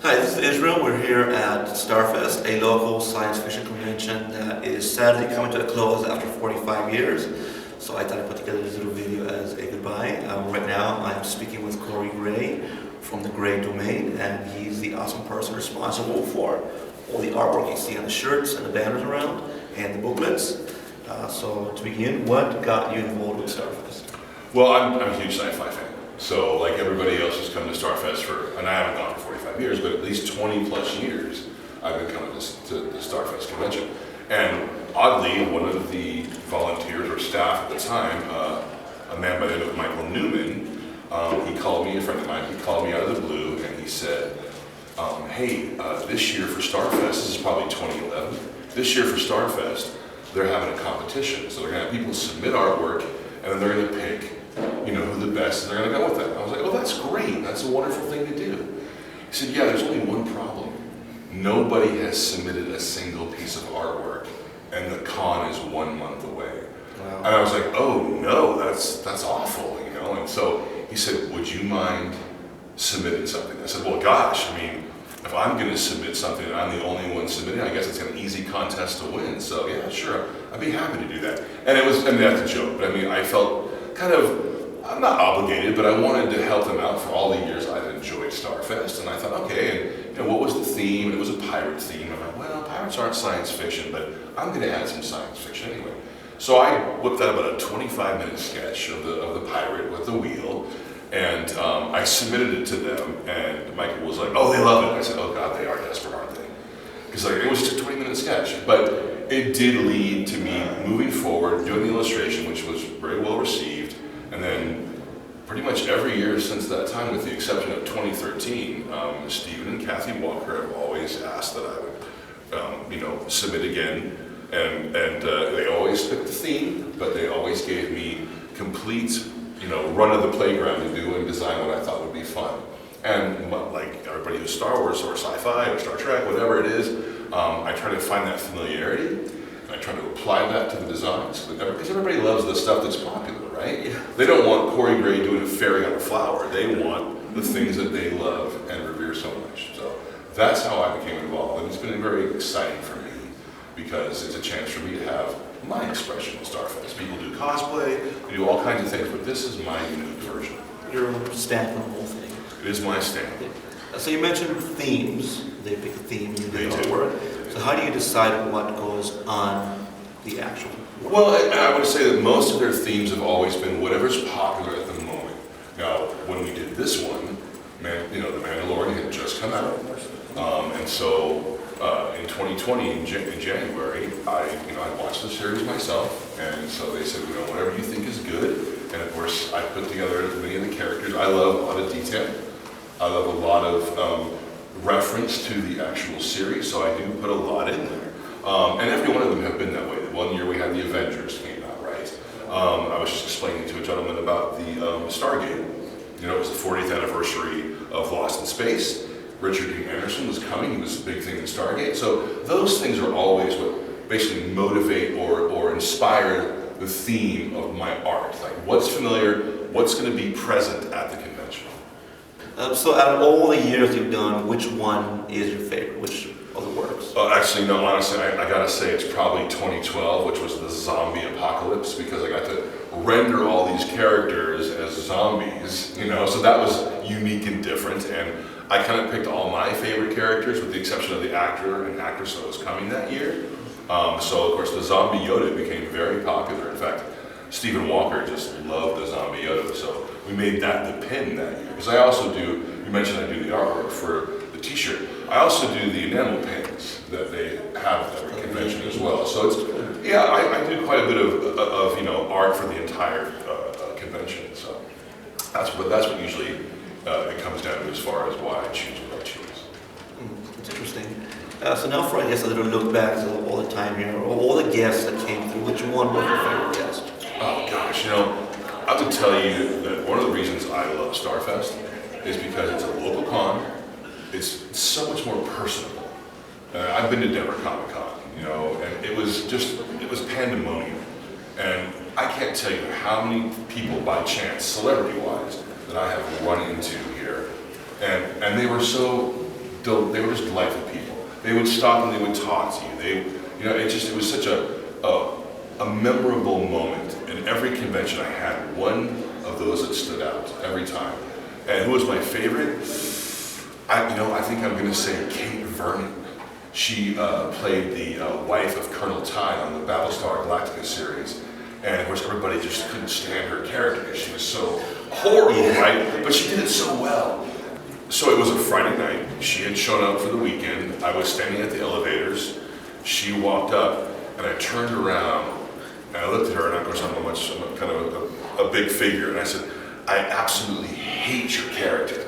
Hi, this is Israel. We're here at StarFest, a local science fiction convention that is sadly coming to a close after 45 years. So I thought I'd put together this little video as a goodbye. Right now I'm speaking with Cory Gray from the Gray Domain, and he's the awesome person responsible for all the artwork you see on the shirts and the banners around and the booklets. So to begin, what got you involved with StarFest? Well, I'm a huge sci-fi fan. So like everybody else who's come to StarFest and I haven't gone for 45 years, but at least 20 plus years I've been coming to the StarFest convention. And oddly, one of the volunteers or staff at the time, a man by the name of Michael Newman, he called me, a friend of mine, he called me out of the blue and he said, hey, this year for StarFest, this is probably 2011, this year for StarFest, they're having a competition. So they're gonna have people submit artwork and then they're gonna pick who the best, and they're going to go with that. I was like, oh, that's great. That's a wonderful thing to do. He said, yeah, there's only one problem. Nobody has submitted a single piece of artwork, and the con is 1 month away. Wow. And I was like, oh, no, that's awful, And so he said, would you mind submitting something? I said, well, gosh, if I'm going to submit something and I'm the only one submitting, I guess it's an easy contest to win. So yeah, sure, I'd be happy to do that. And that's a joke, but I felt kind of, I'm not obligated, but I wanted to help them out for all the years I'd enjoyed StarFest. And I thought, okay, and what was the theme? It was a pirate theme. I'm like, well, pirates aren't science fiction, but I'm going to add some science fiction anyway. So I whipped out about a 25-minute sketch of the pirate with the wheel, and I submitted it to them, and Michael was like, oh, they love it. I said, oh God, they are desperate, aren't they? Because it was just a 20-minute sketch, but it did lead to me moving forward, doing the illustration, which was very well received. And then pretty much every year since that time, with the exception of 2013, Stephen and Kathy Walker have always asked that I would, submit again. And they always picked the theme, but they always gave me complete, run of the playground to do and design what I thought would be fun. And like everybody who's Star Wars or sci-fi or Star Trek, whatever it is, I try to find that familiarity. And I try to apply that to the designs, because everybody loves the stuff that's popular, right? Yeah. They don't want Cory Gray doing a fairy on a flower. They want the things that they love and revere so much. So that's how I became involved, and it's been very exciting for me because it's a chance for me to have my expression at StarFest. People do cosplay, they do all kinds of things, but this is my unique version. Your stamp on the whole thing. It is my stamp. So you mentioned themes. They pick a theme, you do. So how do you decide what goes on the actual work? Well, I would say that most of their themes have always been whatever's popular at the moment. Now, when we did this one, The Mandalorian had just come out, and so in 2020, in January, I watched the series myself, and so they said, whatever you think is good, and of course, I put together many of the characters. I love a lot of detail. I love a lot of reference to the actual series, so I do put a lot in there. And every one of them have been that way. One year we had the Avengers came out, right? I was just explaining to a gentleman about the Stargate. It was the 40th anniversary of Lost in Space. Richard Dean Anderson was coming, he was a big thing in Stargate. So those things are always what basically motivate or inspire the theme of my art. Like what's familiar, what's going to be present at the convention. So out of all the years you've done, which one is your favorite? Which of the works? Actually, no, honestly, I gotta say it's probably 2012, which was the zombie apocalypse, because I got to render all these characters as zombies, so that was unique and different, and I kind of picked all my favorite characters with the exception of the actor and actress that was coming that year. So of course the zombie Yoda became very popular. In fact, Stephen Walker just loved the zombie Yoda, so we made that the pin that year. Because I also do, you mentioned I do the artwork for the t-shirt. I also do the enamel pins that they have at every convention as well. So it's, yeah, I do quite a bit of art for the entire convention. So that's what usually it comes down to as far as why I choose what I choose. It's interesting. So now for, I guess, a little look back to all the time here, all the guests that came through, which one was your favorite guest? Oh gosh, I would tell you that one of the reasons I love StarFest is because it's a local con. It's so much more personable. I've been to Denver Comic Con, and it was pandemonium. And I can't tell you how many people by chance, celebrity-wise, that I have run into here. And they were so they were just delightful people. They would stop and they would talk to you. It was such a memorable moment. In every convention I had one of those that stood out every time. And who was my favorite? I think I'm going to say Kate Vernon. She played the wife of Colonel Tide on the Battlestar Galactica series. And of course everybody just couldn't stand her character because she was so horrible, right? But she did it so well. So it was a Friday night. She had shown up for the weekend. I was standing at the elevators. She walked up and I turned around and I looked at her, and of course I'm kind of a big figure, and I said, I absolutely hate your character,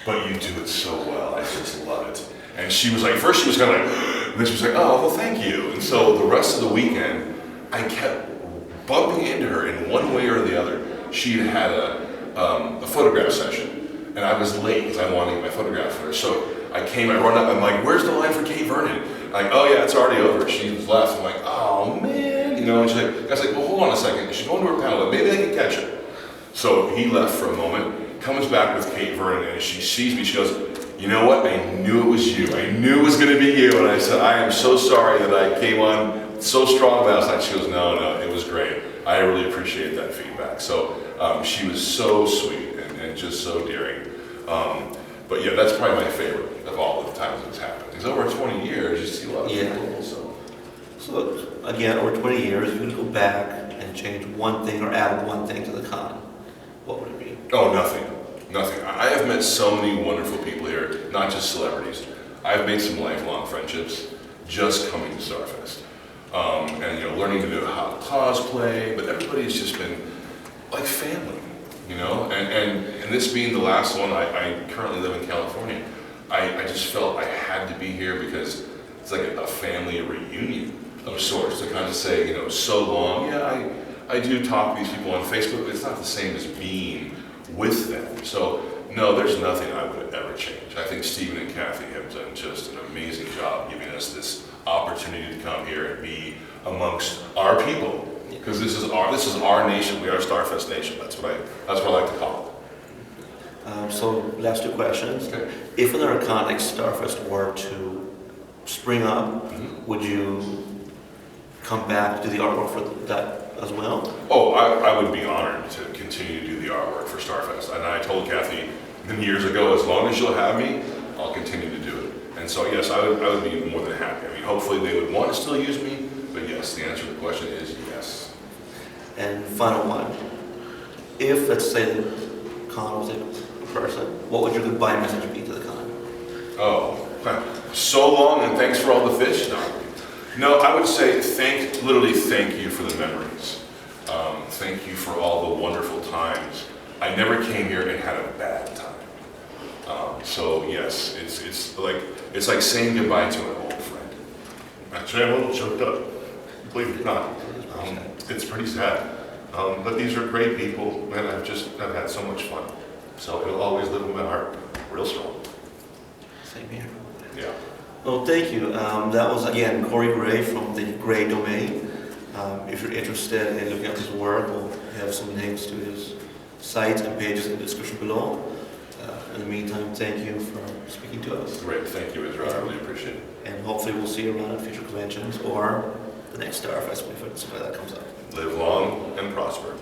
but you do it so well. I just love it. And she was like, first she was kind of like, and then she was like, oh, well, thank you. And so the rest of the weekend, I kept bumping into her in one way or the other. She had a photograph session, and I was late because I wanted to get my photograph for her. So I run up, I'm like, where's the line for Kate Vernon? Like, oh yeah, it's already over. She's left. I'm like, oh man. And she's like, I was like, well, hold on a second. She's going to her panel, but maybe I can catch her. So he left for a moment, comes back with Kate Vernon, and she sees me. She goes, you know what? I knew it was you. I knew it was going to be you. And I said, I am so sorry that I came on so strong last night. She goes, no, it was great. I really appreciate that feedback. So she was so sweet and just so daring. But yeah, that's probably my favorite of all the times it's happened. Because over 20 years, you see a lot of people. So again, over 20 years, if you could go back and change one thing or add one thing to the con, what would it be? Oh, nothing. I have met so many wonderful people here, not just celebrities. I've made some lifelong friendships just coming to StarFest. And learning to do how to cosplay, but everybody's just been like family, and this being the last one, I currently live in California. I just felt I had to be here because it's like a family reunion of sorts to kind of say, so long. Yeah, I do talk to these people on Facebook, but it's not the same as being with them. So no, there's nothing I would ever change. I think Stephen and Kathy have done just an amazing job giving us this opportunity to come here and be amongst our people, because this is our nation. We are StarFest Nation. That's what I like to call it. So last two questions. Okay. If another con like StarFest were to spring up, would you come back to do the artwork for that as well? Oh, I would be honored to continue to do the artwork for StarFest. And I told Kathy years ago, as long as you'll have me, I'll continue to do it. And so yes, I would be more than happy. I mean, hopefully they would want to still use me, but yes, the answer to the question is yes. And final one, if let's say the con was a person, what would your goodbye message be to the con? Oh, so long and thanks for all the fish? No, I would say literally thank you for the memories. Thank you for all the wonderful times. I never came here and had a bad time. So yes, it's like saying goodbye to an old friend. Actually, I'm a little choked up, believe it or not. It's pretty sad. But these are great people, and I've had so much fun. So it'll always live in my heart, real strong. Same here. Yeah. Well, thank you. That was, again, Cory Gray from the Gray Domain. If you're interested in looking at his work, we'll have some links to his sites and pages in the description below. In the meantime, thank you for speaking to us. Great. Thank you, Israel. I really appreciate it. And hopefully we'll see you around at future conventions or the next StarFest when that comes up. Live long and prosper.